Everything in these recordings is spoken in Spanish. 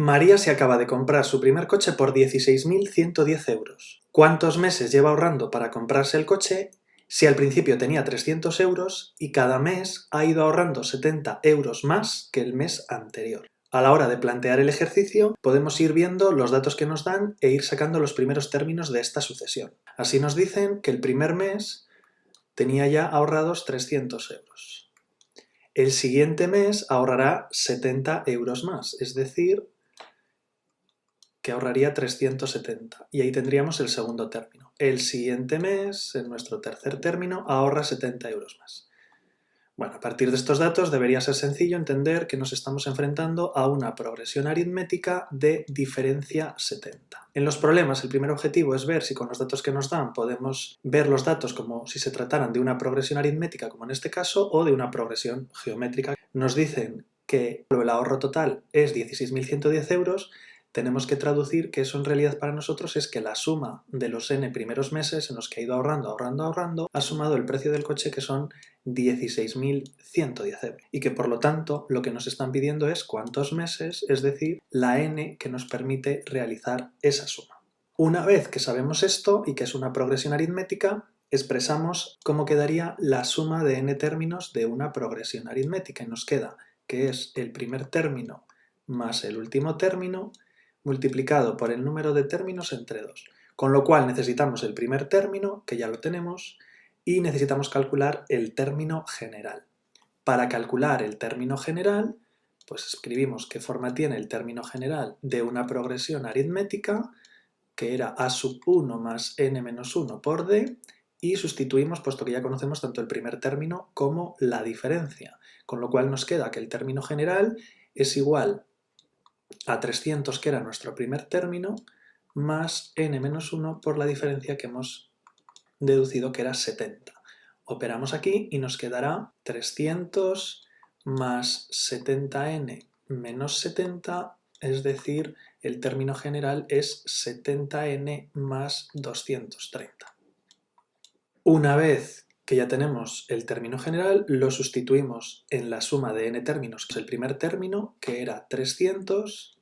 María se acaba de comprar su primer coche por 16.110 euros. ¿Cuántos meses lleva ahorrando para comprarse el coche si al principio tenía 300 euros y cada mes ha ido ahorrando 70 euros más que el mes anterior? A la hora de plantear el ejercicio, podemos ir viendo los datos que nos dan e ir sacando los primeros términos de esta sucesión. Así nos dicen que el primer mes tenía ya ahorrados 300 euros. El siguiente mes ahorrará 70 euros más, es decir, que ahorraría 370. Y ahí tendríamos el segundo término. El siguiente mes, en nuestro tercer término, ahorra 70 euros más. Bueno, a partir de estos datos debería ser sencillo entender que nos estamos enfrentando a una progresión aritmética de diferencia 70. En los problemas el primer objetivo es ver si con los datos que nos dan podemos ver los datos como si se trataran de una progresión aritmética, como en este caso, o de una progresión geométrica. Nos dicen que el ahorro total es 16.110 euros, tenemos que traducir que eso en realidad para nosotros es que la suma de los n primeros meses en los que ha ido ahorrando, ha sumado el precio del coche, que son 16.110 euros. Y que por lo tanto lo que nos están pidiendo es cuántos meses, es decir, la n que nos permite realizar esa suma. Una vez que sabemos esto y que es una progresión aritmética, expresamos cómo quedaría la suma de n términos de una progresión aritmética. Y nos queda que es el primer término más el último término multiplicado por el número de términos entre 2. Con lo cual necesitamos el primer término, que ya lo tenemos, y necesitamos calcular el término general. Para calcular el término general, pues escribimos qué forma tiene el término general de una progresión aritmética, que era a sub 1 más n menos 1 por d, y sustituimos, puesto que ya conocemos tanto el primer término como la diferencia. Con lo cual nos queda que el término general es igual a 300, que era nuestro primer término, más n menos 1 por la diferencia que hemos deducido, que era 70. Operamos aquí y nos quedará 300 más 70n menos 70, es decir, el término general es 70n más 230. Una vez que ya tenemos el término general, lo sustituimos en la suma de n términos, que es el primer término, que era 300,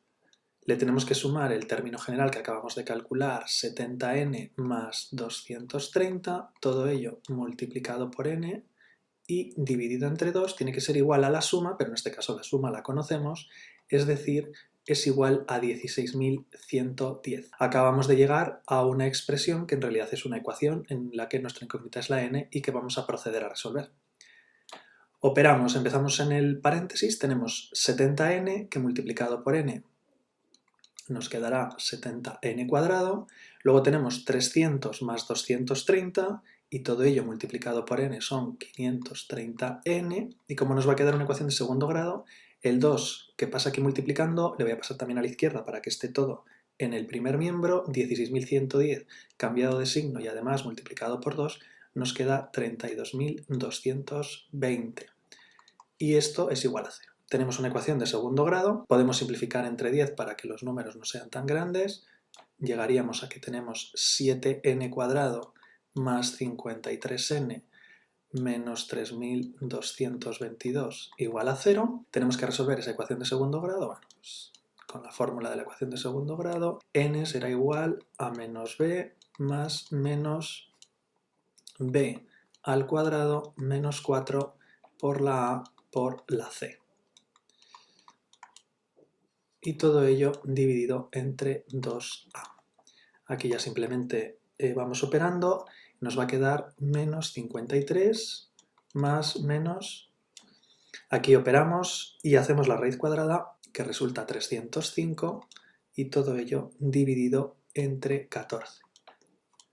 le tenemos que sumar el término general que acabamos de calcular, 70n más 230, todo ello multiplicado por n y dividido entre 2, tiene que ser igual a la suma, pero en este caso la suma la conocemos, es decir, es igual a 16.110. Acabamos de llegar a una expresión que en realidad es una ecuación en la que nuestra incógnita es la n y que vamos a proceder a resolver. Operamos, empezamos en el paréntesis, tenemos 70n que multiplicado por n nos quedará 70n cuadrado, luego tenemos 300 más 230 y todo ello multiplicado por n son 530n, y como nos va a quedar una ecuación de segundo grado, el 2 que pasa aquí multiplicando le voy a pasar también a la izquierda para que esté todo en el primer miembro, 16.110 cambiado de signo y además multiplicado por 2, nos queda 32.220. Y esto es igual a 0. Tenemos una ecuación de segundo grado, podemos simplificar entre 10 para que los números no sean tan grandes, llegaríamos a que tenemos 7n cuadrado más 53n menos 3.222 igual a 0. Tenemos que resolver esa ecuación de segundo grado. Bueno, pues con la fórmula de la ecuación de segundo grado, n será igual a menos b más menos b al cuadrado menos 4 por la a por la c. Y todo ello dividido entre 2a. Aquí ya simplemente vamos operando, nos va a quedar menos 53 más menos. Aquí operamos y hacemos la raíz cuadrada, que resulta 305, y todo ello dividido entre 14.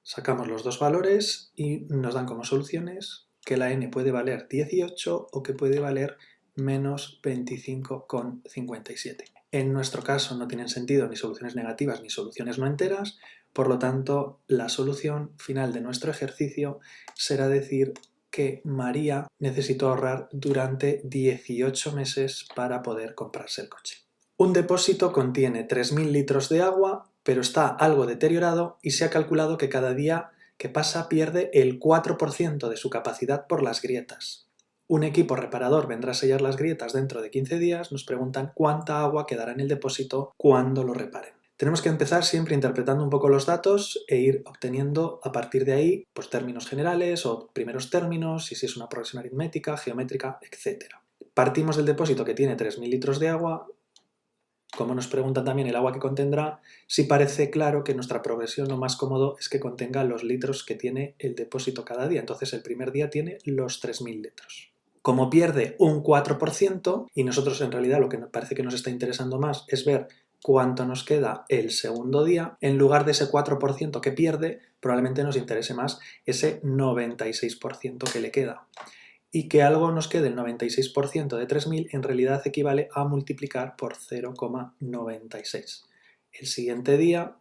Sacamos los dos valores y nos dan como soluciones que la n puede valer 18 o que puede valer menos 25,57. En nuestro caso no tienen sentido ni soluciones negativas ni soluciones no enteras, por lo tanto la solución final de nuestro ejercicio será decir que María necesitó ahorrar durante 18 meses para poder comprarse el coche. Un depósito contiene 3.000 litros de agua, pero está algo deteriorado y se ha calculado que cada día que pasa pierde el 4% de su capacidad por las grietas. Un equipo reparador vendrá a sellar las grietas dentro de 15 días, nos preguntan cuánta agua quedará en el depósito cuando lo reparen. Tenemos que empezar siempre interpretando un poco los datos e ir obteniendo a partir de ahí pues, términos generales o primeros términos, y si es una progresión aritmética, geométrica, etc. Partimos del depósito que tiene 3.000 litros de agua. Como nos preguntan también el agua que contendrá, sí parece claro que nuestra progresión lo más cómodo es que contenga los litros que tiene el depósito cada día. Entonces el primer día tiene los 3.000 litros. Como pierde un 4%, y nosotros en realidad lo que parece que nos está interesando más es ver cuánto nos queda el segundo día, en lugar de ese 4% que pierde, probablemente nos interese más ese 96% que le queda. Y que algo nos quede el 96% de 3.000 en realidad equivale a multiplicar por 0,96. El siguiente día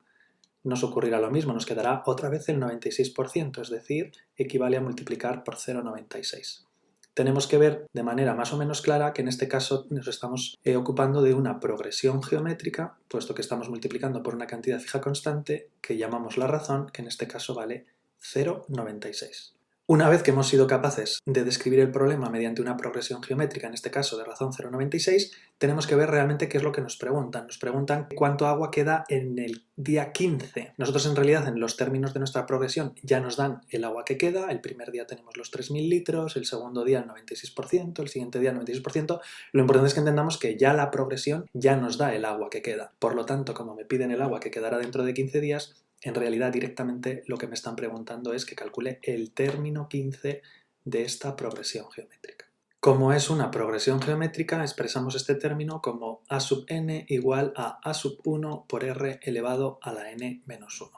nos ocurrirá lo mismo, nos quedará otra vez el 96%, es decir, equivale a multiplicar por 0,96. Tenemos que ver de manera más o menos clara que en este caso nos estamos ocupando de una progresión geométrica, puesto que estamos multiplicando por una cantidad fija constante que llamamos la razón, que en este caso vale 0,96. Una vez que hemos sido capaces de describir el problema mediante una progresión geométrica, en este caso de razón 0,96, tenemos que ver realmente qué es lo que nos preguntan. Nos preguntan cuánto agua queda en el día 15. Nosotros en realidad en los términos de nuestra progresión ya nos dan el agua que queda. El primer día tenemos los 3.000 litros, el segundo día el 96%, el siguiente día el 96%. Lo importante es que entendamos que ya la progresión ya nos da el agua que queda. Por lo tanto, como me piden el agua que quedará dentro de 15 días, en realidad directamente lo que me están preguntando es que calcule el término 15 de esta progresión geométrica. Como es una progresión geométrica, expresamos este término como a sub n igual a sub 1 por r elevado a la n menos 1.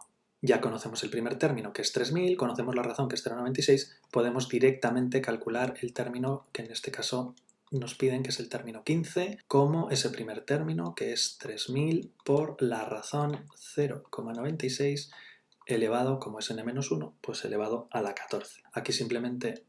Ya conocemos el primer término, que es 3.000, conocemos la razón, que es 0,96, podemos directamente calcular el término que en este caso nos piden, que es el término 15, como ese primer término, que es 3.000 por la razón 0,96 elevado, como es n-1, pues elevado a la 14. Aquí simplemente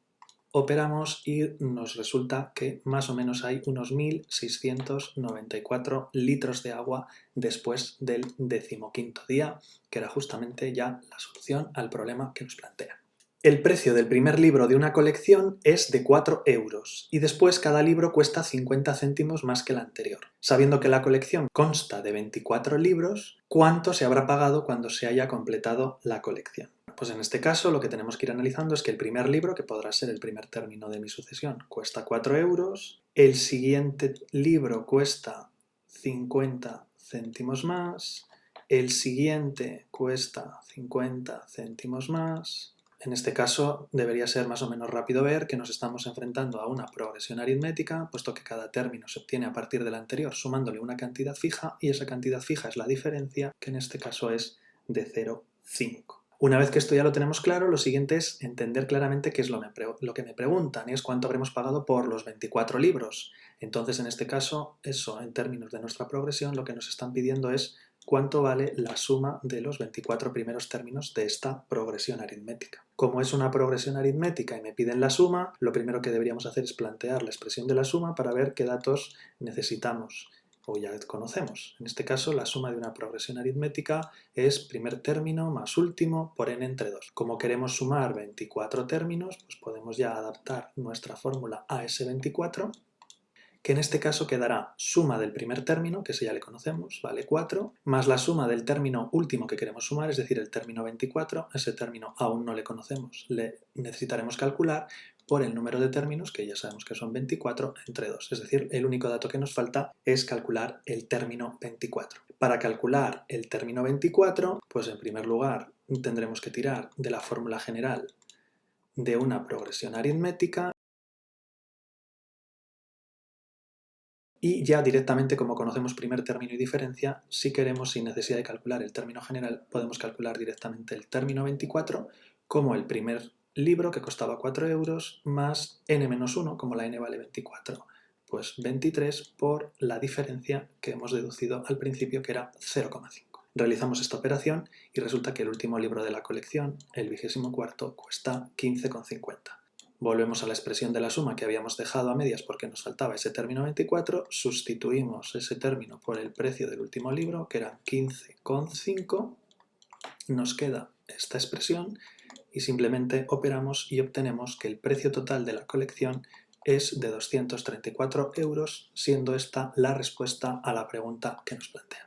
operamos y nos resulta que más o menos hay unos 1.694 litros de agua después del 15º día, que era justamente ya la solución al problema que nos plantea. El precio del primer libro de una colección es de 4 euros y después cada libro cuesta 50 céntimos más que el anterior. Sabiendo que la colección consta de 24 libros, ¿cuánto se habrá pagado cuando se haya completado la colección? Pues en este caso lo que tenemos que ir analizando es que el primer libro, que podrá ser el primer término de mi sucesión, cuesta 4 euros, el siguiente libro cuesta 50 céntimos más, el siguiente cuesta 50 céntimos más. En este caso debería ser más o menos rápido ver que nos estamos enfrentando a una progresión aritmética, puesto que cada término se obtiene a partir del anterior sumándole una cantidad fija, y esa cantidad fija es la diferencia, que en este caso es de 0,5. Una vez que esto ya lo tenemos claro, lo siguiente es entender claramente qué es lo que me preguntan, y es cuánto habremos pagado por los 24 libros. Entonces, en este caso, eso, en términos de nuestra progresión, lo que nos están pidiendo es cuánto vale la suma de los 24 primeros términos de esta progresión aritmética. Como es una progresión aritmética y me piden la suma, lo primero que deberíamos hacer es plantear la expresión de la suma para ver qué datos necesitamos o ya conocemos. En este caso, la suma de una progresión aritmética es primer término más último por n entre 2. Como queremos sumar 24 términos, pues podemos ya adaptar nuestra fórmula a ese 24, que en este caso quedará suma del primer término, que ese ya le conocemos, vale 4, más la suma del término último que queremos sumar, es decir, el término 24, ese término aún no le conocemos, le necesitaremos calcular por el número de términos, que ya sabemos que son 24, entre 2. Es decir, el único dato que nos falta es calcular el término 24. Para calcular el término 24, pues en primer lugar tendremos que tirar de la fórmula general de una progresión aritmética, y ya directamente, como conocemos primer término y diferencia, si queremos, sin necesidad de calcular el término general, podemos calcular directamente el término 24 como el primer libro, que costaba 4 euros, más n-1, como la n vale 24. Pues 23 por la diferencia que hemos deducido al principio, que era 0,5. Realizamos esta operación y resulta que el último libro de la colección, el 24º, cuesta 15,50. Volvemos a la expresión de la suma que habíamos dejado a medias porque nos faltaba ese término 24, sustituimos ese término por el precio del último libro, que era 15,5, nos queda esta expresión y simplemente operamos y obtenemos que el precio total de la colección es de 234 euros, siendo esta la respuesta a la pregunta que nos plantea.